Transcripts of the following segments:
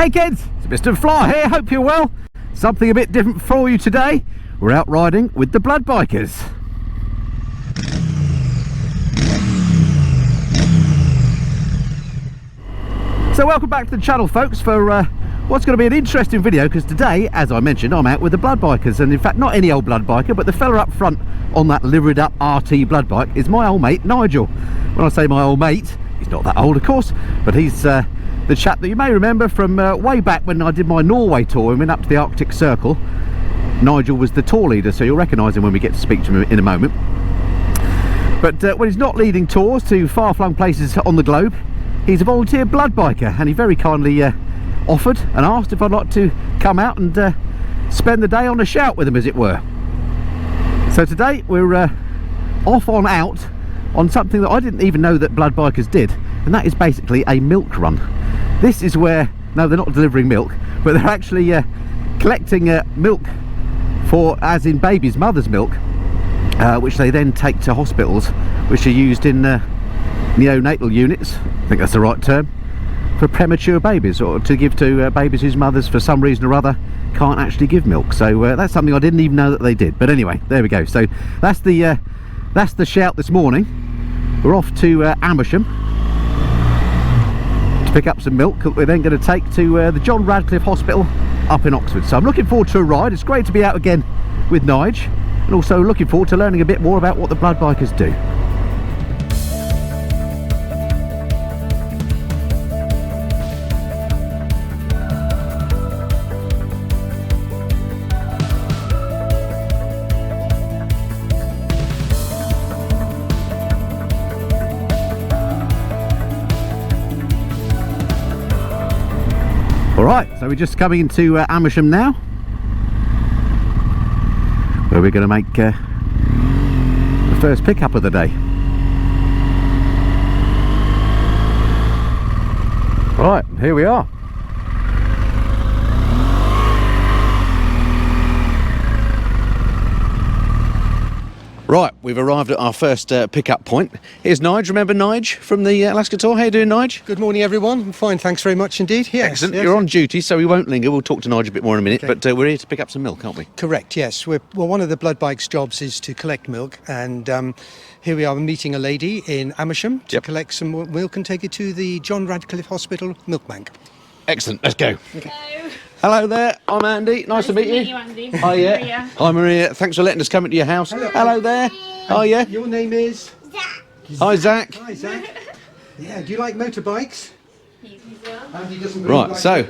Hey kids, it's Mr. Fly here, hope you're well. Something a bit different for you today. We're out riding with the Blood Bikers. So welcome back to the channel folks for what's going to be an interesting video, because today, as I mentioned, I'm out with the Blood Bikers, and in fact not any old Blood Biker, but the fella up front on that liveried up RT Blood Bike is my old mate Nigel. When I say my old mate, he's not that old of course, but he's the chap that you may remember from way back when I did my Norway tour and went up to the Arctic Circle. Nigel was the tour leader, so you'll recognise him when we get to speak to him in a moment. But when he's not leading tours to far-flung places on the globe, he's a volunteer Blood Biker, and he very kindly offered and asked if I'd like to come out and spend the day on a shout with him, as it were. So today we're off on out on something that I didn't even know that Blood Bikers did, and that is basically a milk run. This is where, no, they're not delivering milk, but they're actually collecting milk for, as in babies' mother's milk, which they then take to hospitals, which are used in neonatal units, I think that's the right term, for premature babies, or to give to babies whose mothers for some reason or other can't actually give milk. So that's something I didn't even know that they did. But anyway, there we go. So that's the shout this morning. We're off to Amersham to pick up some milk that we're then going to take to the John Radcliffe Hospital up in Oxford. So I'm looking forward to a ride. It's great to be out again with Nige, and also looking forward to learning a bit more about what the Blood Bikers do. Alright, so we're just coming into Amersham now, where we're going to make the first pickup of the day. Right, here we are. Right, we've arrived at our first pickup point. Here's Nige. Remember Nige from the Alaska tour? How you doing, Nige? Good morning, everyone. I'm fine, thanks very much indeed. Yes. Excellent. Yes. You're on duty, so we won't linger. We'll talk to Nige a bit more in a minute, Okay. but we're here to pick up some milk, aren't we? Correct, yes. Well, one of the Blood Bike's jobs is to collect milk, and here we are meeting a lady in Amersham to collect some more milk and take it to the John Radcliffe Hospital Milk Bank. Excellent. Let's go. Okay. Hello. Hello there. I'm Andy. Nice to meet you. Andy. Hi, yeah. Maria. Hi, Maria. Thanks for letting us come into your house. Hello there. Hi, yeah. Your name is? Zach. Hi, Zach. Hi, Zach. Yeah, do you like motorbikes? Andy doesn't believe Right, so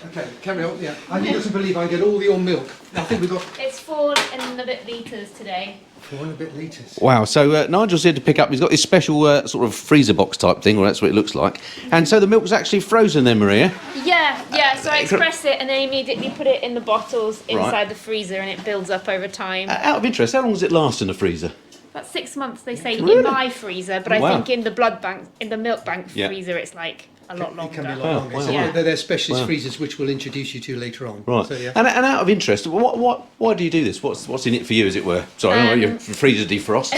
okay, carry on. Yeah, Andy doesn't believe I get all your milk. I think we've got It's 4.5 litres today. 4 and a bit litres. wow. So Nigel's here to pick up. He's got this special sort of freezer box type thing, or that's what it looks like. And so the milk's actually frozen then, Maria. Yeah. So I express it and then immediately put it in the bottles inside Right. the freezer, and it builds up over time. Out of interest, how long does it last in the freezer? About 6 months, they say, Really? in my freezer, but I Wow. think in the blood bank, in the milk bank Yeah. freezer, it's like a lot It longer. can be a lot Oh, longer. wow. So Yeah. they're specialist Wow. freezers, which we'll introduce you to later on. Right. So, yeah. And out of interest, why do you do this? What's in it for you, as it were? Sorry, I know your freezer defrost.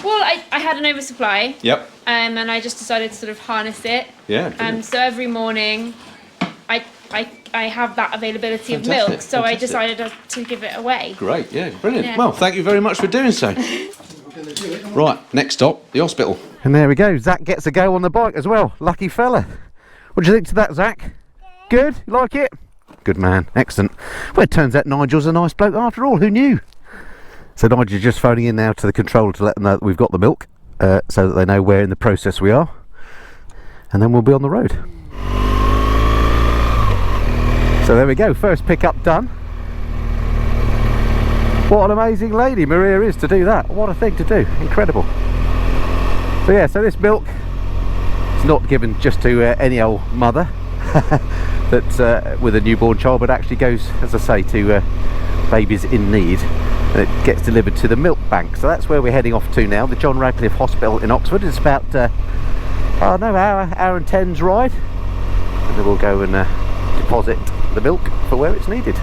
Well, I had an oversupply, Yep. and I just decided to sort of harness it. Yeah. brilliant. So every morning, I have that availability of Fantastic, milk, so I fantastic. decided to give it away. Great. Yeah. Brilliant. Yeah. Well, thank you very much for doing so. We're going to do it. Right, next stop, the hospital. And there we go, Zach gets a go on the bike as well. Lucky fella. What do you think to that, Zach? Good? You like it? Good man, excellent. Well, it turns out Nigel's a nice bloke after all, who knew? So Nigel's just phoning in now to the controller to let them know that we've got the milk, so that they know where in the process we are. And then we'll be on the road. So there we go, first pickup done. What an amazing lady Maria is to do that. What a thing to do, incredible. So yeah, so this milk is not given just to any old mother that's with a newborn child, but actually goes, as I say, to babies in need, and it gets delivered to the milk bank. So that's where we're heading off to now, the John Radcliffe Hospital in Oxford. It's about I don't know, hour and 10's ride, and then we'll go and deposit the milk for where it's needed.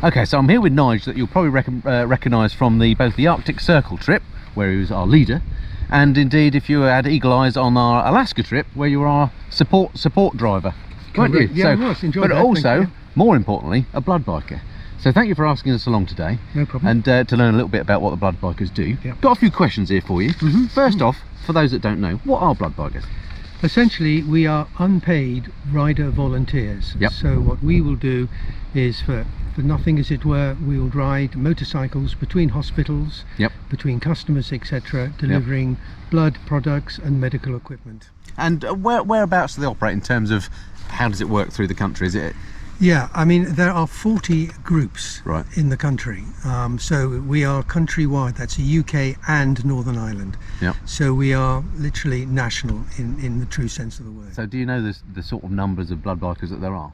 Okay, so I'm here with Nige, that you'll probably recognise from both the Arctic Circle trip, where he was our leader, and indeed if you had eagle eyes on our Alaska trip where you were our support driver, weren't you? Yeah, I was. Enjoyed but that, also, more importantly, a blood biker. So thank you for asking us along today. No problem. And to learn a little bit about what the blood bikers do. Yep. Got a few questions here for you. First off, for those that don't know, what are blood bikers? Essentially, we are unpaid rider volunteers. Yep. So what we will do is, for nothing as it were, we will ride motorcycles between hospitals, Yep. between customers, etc., delivering blood products and medical equipment. And whereabouts do they operate in terms of how does it work through the country? Is it? Yeah, I mean, there are 40 groups Right. in the country. So we are countrywide. That's the UK and Northern Ireland. Yep. So we are literally national in the true sense of the word. So do you know the sort of numbers of blood bikers that there are?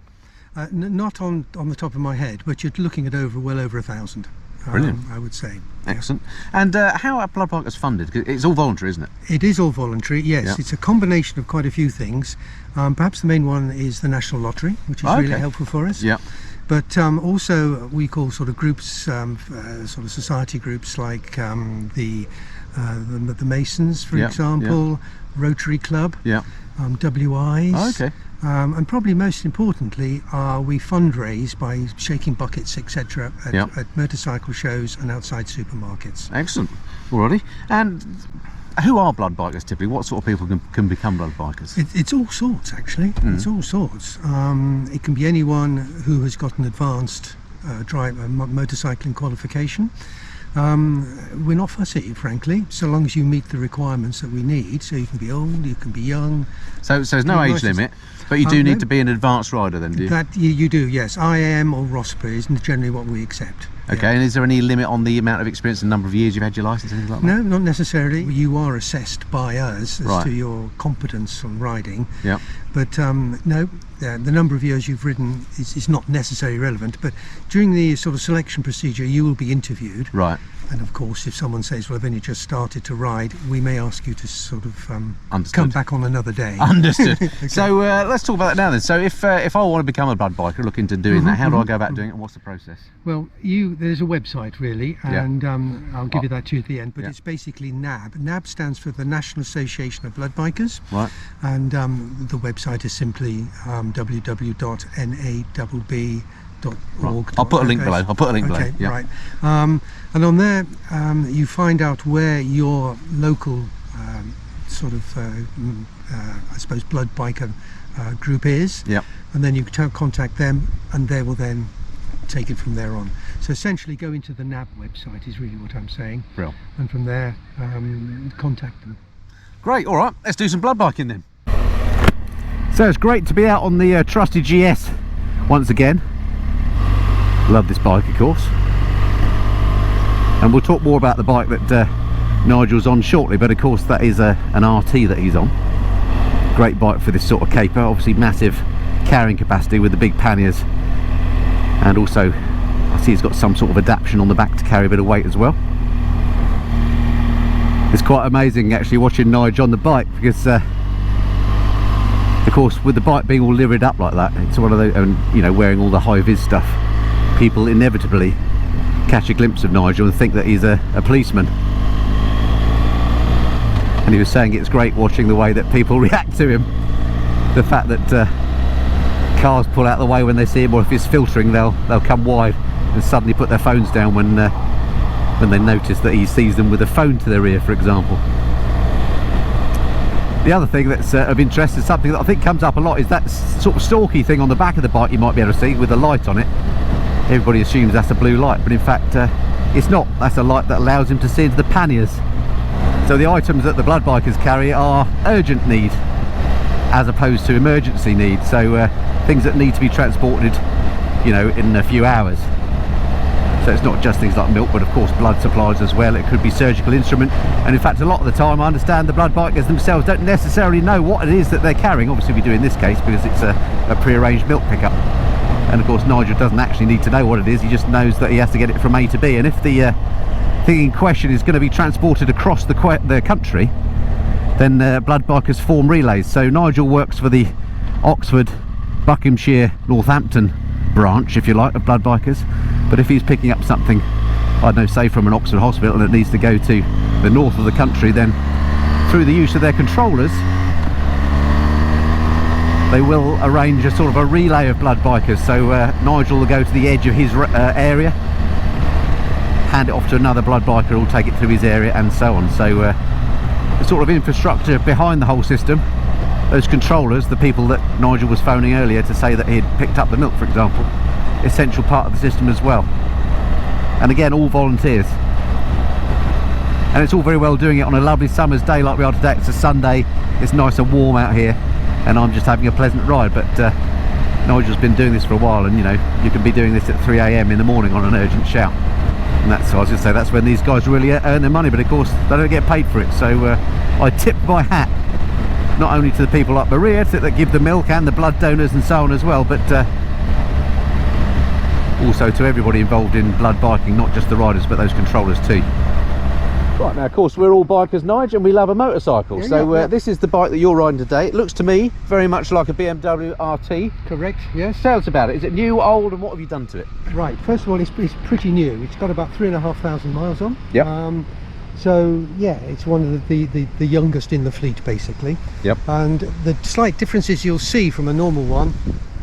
Not on the top of my head, but you're looking at well over 1,000. Brilliant. I would say. Excellent. And how are blood bikers funded? 'Cause it's all voluntary, isn't it? It is all voluntary, yes. Yep. It's a combination of quite a few things. Perhaps the main one is the National Lottery, which is really helpful for us. Yeah. But also we call sort of groups, sort of society groups like the Masons, for Yeah, example, Rotary Club, Yeah. WIs. Oh, okay. And probably most importantly, we fundraise by shaking buckets, etc., at motorcycle shows and outside supermarkets. Excellent. Alrighty. And who are blood bikers typically? What sort of people can become blood bikers? It's all sorts, actually. It's all sorts. It can be anyone who has got an advanced motorcycling qualification. We're not fussy, frankly, so long as you meet the requirements that we need. So you can be old, you can be young. So there's no age limit, but you do need to be an advanced rider then, do you? That you do, yes. IAM or ROSPA is generally what we accept. Okay, and is there any limit on the amount of experience and number of years you've had your licence, anything like that? No, not necessarily. You are assessed by us as Right. to your competence on riding. Yeah. But no, the number of years you've ridden is not necessarily relevant. But during the sort of selection procedure, you will be interviewed. Right. And of course, if someone says, well, I've only just started to ride, we may ask you to sort of Understood. come back on another day. Understood. Okay. So let's talk about that now then. So if I want to become a blood biker, look into doing that, how do I go about doing it and what's the process? Well, there's a website really, and I'll give you that to you at the end, but Yeah. it's basically NAB. NAB stands for the National Association of Blood Bikers. Right. And the website is simply www.nabb.org. I'll put a link below. Okay, Yeah. right. And on there you find out where your local I suppose blood biker group is. Yep. And then you can contact them, and they will then take it from there on. So essentially go into the NAB website is really what I'm saying. Brill. And from there contact them. Great, all right, let's do some blood biking then. So it's great to be out on the trusty GS once again. Love this bike, of course. And we'll talk more about the bike that Nigel's on shortly, but of course that is an RT that he's on. Great bike for this sort of caper, obviously massive carrying capacity with the big panniers, and also I see it's got some sort of adaptation on the back to carry a bit of weight as well. It's quite amazing actually watching Nigel on the bike, because of course with the bike being all livered up like that, it's one of those, and you know, wearing all the high vis stuff, people inevitably catch a glimpse of Nigel and think that he's a policeman. And he was saying it's great watching the way that people react to him, the fact that cars pull out the way when they see him, or if it's filtering they'll come wide and suddenly put their phones down when they notice that he sees them with a phone to their ear, for example. The other thing that's of interest is something that I think comes up a lot, is that sort of stalky thing on the back of the bike you might be able to see with a light on it. Everybody assumes that's a blue light, but in fact it's not. That's a light that allows him to see into the panniers. So the items that the blood bikers carry are urgent need as opposed to emergency need, so things that need to be transported, you know, in a few hours. So it's not just things like milk, but of course blood supplies as well. It could be surgical instrument, and in fact a lot of the time I understand the blood bikers themselves don't necessarily know what it is that they're carrying. Obviously we do in this case because it's a pre-arranged milk pickup, and of course Nigel doesn't actually need to know what it is, he just knows that he has to get it from A to B. And if the thing in question is going to be transported across the country, then blood bikers form relays. So Nigel works for the Oxford, Buckinghamshire, Northampton branch, if you like, of blood bikers, but if he's picking up something I don't know, say from an Oxford hospital that needs to go to the north of the country, then through the use of their controllers they will arrange a sort of a relay of blood bikers. So Nigel will go to the edge of his area, hand it off to another blood biker who will take it through his area, and so on. So the sort of infrastructure behind the whole system, those controllers, the people that Nigel was phoning earlier to say that he had picked up the milk, for example, essential part of the system as well. And again, all volunteers. And it's all very well doing it on a lovely summer's day like we are today. It's a Sunday, it's nice and warm out here, and I'm just having a pleasant ride. But Nigel's been doing this for a while, and you know, you can be doing this at 3 AM in the morning on an urgent shout. And that's, I was going to say, that's when these guys really earn their money, but of course they don't get paid for it. So I tip my hat not only to the people like Maria that give the milk and the blood donors and so on as well, but also to everybody involved in blood biking, not just the riders but those controllers too. Right, now of course we're all bikers, Nigel, and we love a motorcycle. Yeah, so this is the bike that you're riding today. It looks to me very much like a BMW RT. Correct, yes. Tell us about it. Is it new, old, and what have you done to it? Right, first of all, it's pretty new. It's got about 3,500 miles on. Yep. So yeah, it's one of the youngest in the fleet basically. Yep. And the slight differences you'll see from a normal one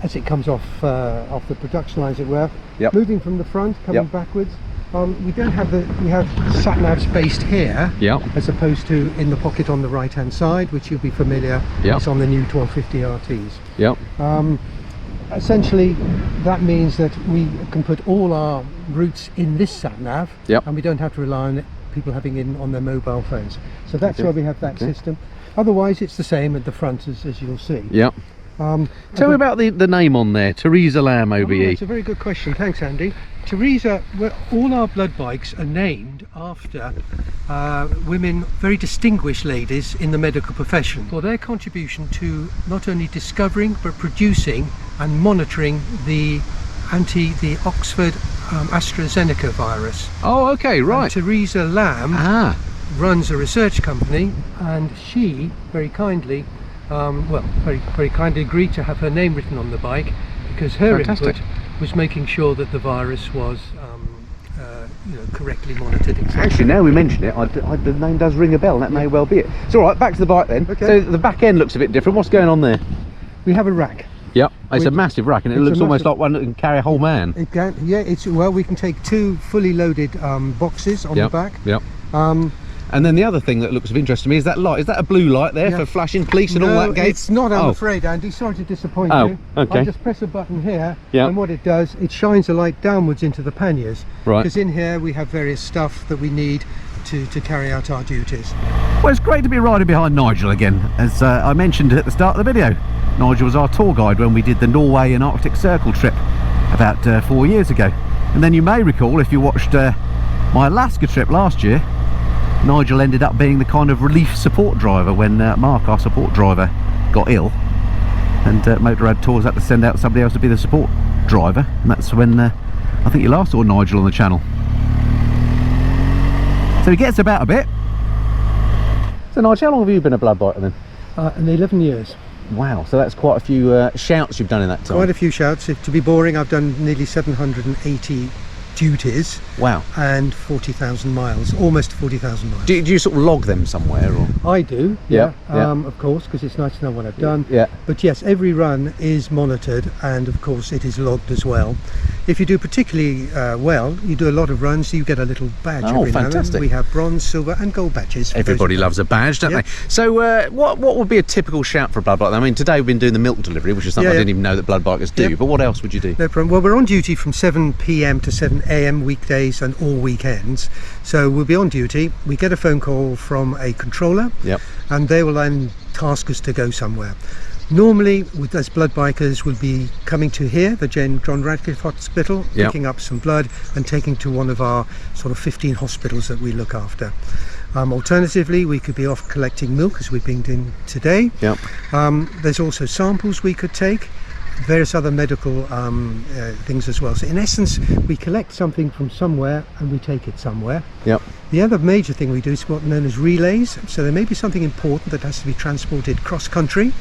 as it comes off the production line, as it were. Yep. Moving from the front, coming backwards. We don't have we have sat nav spaced here, as opposed to in the pocket on the right hand side, which you'll be familiar. It's on the new 1250 RTs. Essentially that means that we can put all our routes in this sat nav, and we don't have to rely on people having it on their mobile phones. So that's why we have that system. Otherwise it's the same at the front as you'll see. Tell me about the name on there, Teresa Lamb OBE. It's a very good question, thanks Andy. Teresa, all our blood bikes are named after women, very distinguished ladies in the medical profession, for their contribution to not only discovering but producing and monitoring the Oxford AstraZeneca virus. Oh, okay, right. And Teresa Lamb runs a research company, and she very kindly very kindly agreed to have her name written on the bike, because her input was making sure that the virus was correctly monitored. Actually, now we mention it, the name does ring a bell. That may well be it. It's all right. Back to the bike then. So the back end looks a bit different. What's going on there? We have a rack. It's a massive rack, and it looks almost like one that can carry a whole man. It can. We can take two fully loaded boxes on the back. And then the other thing that looks of interest to me is that light. Is that a blue light there for flashing police and all that gate? It's not, I'm afraid, Andy. Sorry to disappoint you. Okay. I'll just press a button here, and what it does, it shines a light downwards into the panniers. Right. Because in here we have various stuff that we need to carry out our duties. Well, it's great to be riding behind Nigel again. As I mentioned at the start of the video, Nigel was our tour guide when we did the Norway and Arctic Circle trip about 4 years ago. And then you may recall, if you watched my Alaska trip last year, Nigel ended up being the kind of relief support driver when Mark, our support driver, got ill, and Motorrad Tours had to send out somebody else to be the support driver, and that's when I think you last saw Nigel on the channel. So he gets about a bit. So Nigel, how long have you been a blood biker then? 11 years. Wow, so that's quite a few shouts you've done in that time. Quite a few shouts. To be boring, I've done nearly 780 duties. Wow. And 40,000 miles, almost 40,000 miles. Do you sort of log them somewhere, or? I do, of course, because it's nice to know what I've done. But yes, every run is monitored, and of course it is logged as well. If you do particularly well, you do a lot of runs, you get a little badge every now and then. We have bronze, silver and gold badges. Everybody loves a badge, don't they? So what would be a typical shout for a blood biker? I mean, today we've been doing the milk delivery, which is something I didn't even know that blood bikers do, but what else would you do? No problem. Well, we're on duty from 7 PM to 7 AM weekdays and all weekends. So we'll be on duty, we get a phone call from a controller, and they will then task us to go somewhere. Normally, with us blood bikers, we'll be coming to here, the John Radcliffe Hospital, picking up some blood and taking to one of our sort of 15 hospitals that we look after. Alternatively, we could be off collecting milk, as we've been doing today. There's also samples we could take, various other medical things as well. So in essence, we collect something from somewhere and we take it somewhere. The other major thing we do is what's known as relays. So there may be something important that has to be transported cross country.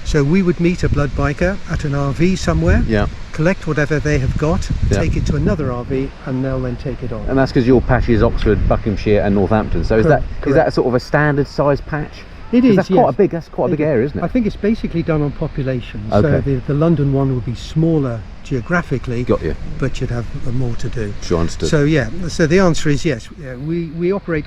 So we would meet a blood biker at an RV somewhere, collect whatever they have got, take it to another RV, and they'll then take it on. And that's because your patch is Oxford, Buckinghamshire and Northampton. So is that sort of a standard size patch? It is. That's quite a big. That's quite a big area, isn't it? I think it's basically done on population. Okay. So the London one would be smaller geographically. Got you. But you'd have more to do. Sure, understood. So yeah. So the answer is yes. Yeah, we operate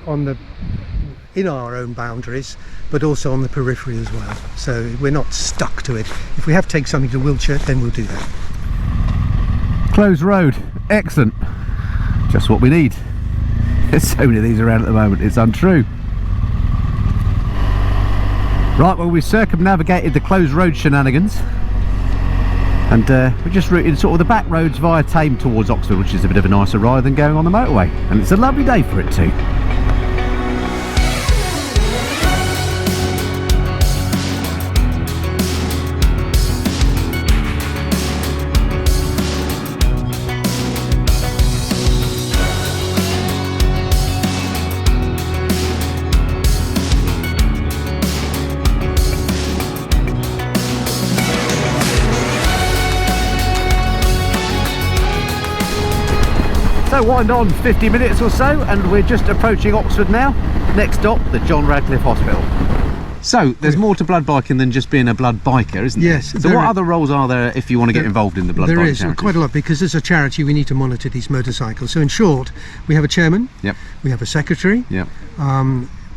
in our own boundaries, but also on the periphery as well. So we're not stuck to it. If we have to take something to Wiltshire, then we'll do that. Closed road. Excellent. Just what we need. There's so many of these around at the moment. It's untrue. Right, well, we've circumnavigated the closed road shenanigans, and we're just routing sort of the back roads via Tame towards Oxford, which is a bit of a nicer ride than going on the motorway, and it's a lovely day for it too. So wind on 50 minutes or so, and we're just approaching Oxford now. Next stop, the John Radcliffe Hospital. So there's more to blood biking than just being a blood biker, isn't there? Yes. So what other roles are there if you want to get involved in the blood biking? There is quite a lot, because as a charity we need to monitor these motorcycles. So in short, we have a chairman. Yep. We have a secretary. Yep.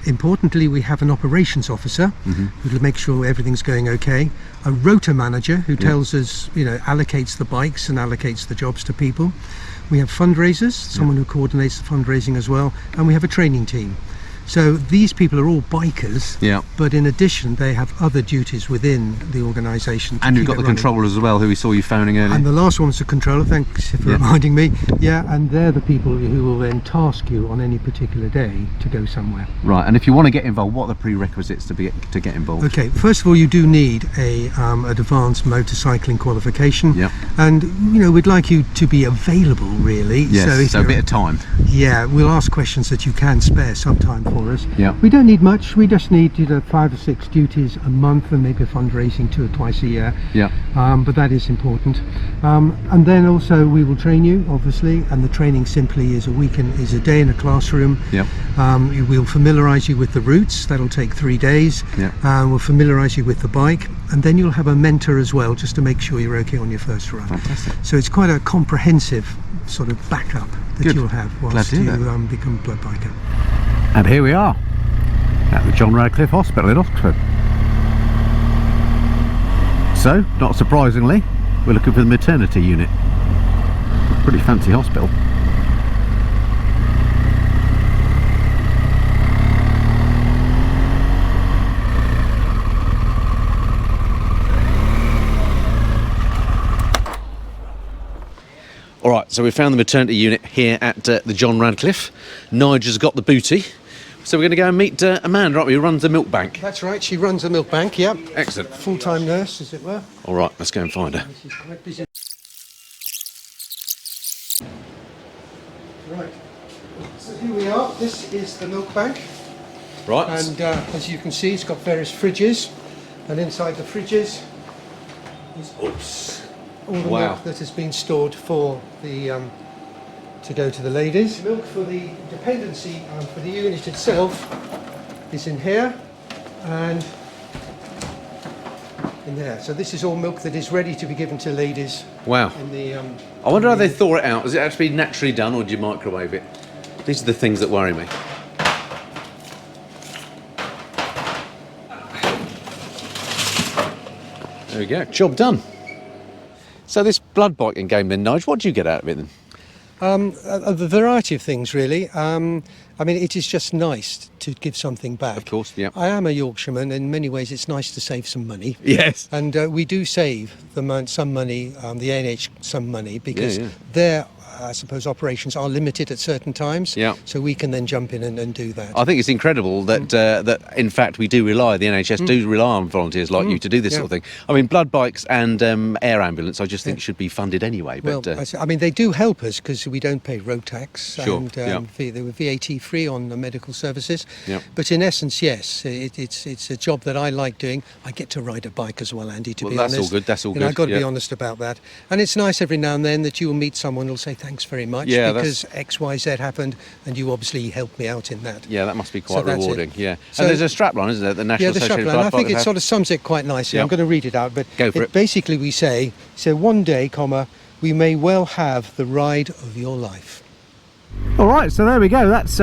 Importantly, we have an operations officer who'll make sure everything's going okay. A rotor manager who tells us, allocates the bikes and allocates the jobs to people. We have fundraisers, someone who coordinates the fundraising as well, and we have a training team. So these people are all bikers, but in addition they have other duties within the organisation. And you've got the controllers as well, who we saw you phoning earlier. And the last one's the controller, thanks for reminding me. Yeah, and they're the people who will then task you on any particular day to go somewhere. Right, and if you want to get involved, what are the prerequisites to get involved? Okay, first of all, you do need an advanced motorcycling qualification. Yeah. And, we'd like you to be available, really. Yes, so a bit of time. Yeah, we'll ask questions that you can spare some time for us. Yeah. We don't need much. We just need 5 or 6 duties a month, and maybe a fundraising 2 or twice a year. Yeah. But that is important. And then also we will train you, obviously, and the training simply is a day in a classroom. Yeah. We'll familiarise you with the routes. That'll take 3 days. Yeah. We'll familiarise you with the bike, and then you'll have a mentor as well, just to make sure you're okay on your first ride. Fantastic. So it's quite a comprehensive sort of backup that you'll have whilst you become a blood biker. And here we are at the John Radcliffe Hospital in Oxford. So, not surprisingly, we're looking for the maternity unit. Pretty fancy hospital. Alright, so we found the maternity unit here at the John Radcliffe. Nigel's got the booty. So we're going to go and meet Amanda, aren't we, who runs the milk bank? That's right, she runs a milk bank, yep. Excellent. Full-time nurse, as it were. Alright, let's go and find her. She's quite busy. Right, so here we are. This is the milk bank. Right. And as you can see, it's got various fridges. And inside the fridges is all the milk that has been stored for the to go to the ladies. Milk for the dependency for the unit itself is in here and in there. So this is all milk that is ready to be given to ladies. Wow. In the, I wonder how they thaw it out. Is it actually naturally done, or do you microwave it? These are the things that worry me. There we go, job done. So this blood biking game then, Nigel, what do you get out of it then? A variety of things, really. I mean, it is just nice to give something back. Of course, yeah. I am a Yorkshireman. In many ways, it's nice to save some money. Yes. And we do save some money, the ANH some money, because I suppose operations are limited at certain times. Yeah. So we can then jump in and do that. I think it's incredible that that in fact we do rely, the NHS do rely on volunteers like you to do this sort of thing. I mean, blood bikes and air ambulance, I just think should be funded anyway. But Well, I mean, they do help us because we don't pay road tax, Sure, and yeah. they were VAT free on the medical services. Yeah. But in essence, yes, it's a job that I like doing. I get to ride a bike as well, Andy. To Well, be that's all honest, good, that's all You know, good, I've got to be yeah. honest about that. And it's nice every now and then that you will meet someone who'll say thanks very much Yeah, because X, Y, Z happened, and you obviously helped me out in that. yeah, that must be So quite that's it. rewarding. Yeah, So- and there's a strapline, isn't there? The National Yeah, the Association of strapline. Blood I think Bikers it have. sort of sums it quite nicely. Yeah. I'm going to read it out, but Go for it. basically we say, so one day, comma, we may well have the ride of your life. All right, so there we go. That's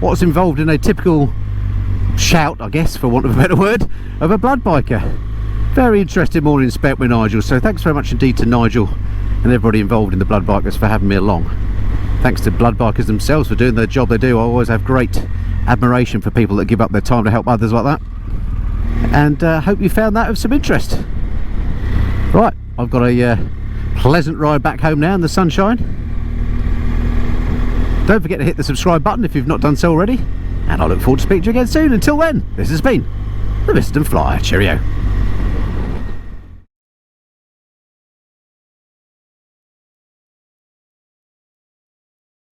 what's involved in a typical shout, I guess, for want of a better word, of a blood biker. Very interesting morning spent with Nigel. So thanks very much indeed to Nigel and everybody involved in the blood bikers for having me along. Thanks to blood bikers themselves for doing the job they do. I always have great admiration for people that give up their time to help others like that. And hope you found that of some interest. Right, I've got a pleasant ride back home now in the sunshine. Don't forget to hit the subscribe button if you've not done so already, and I look forward to speaking to you again soon. Until then, this has been the Mr. Flyer. Cheerio.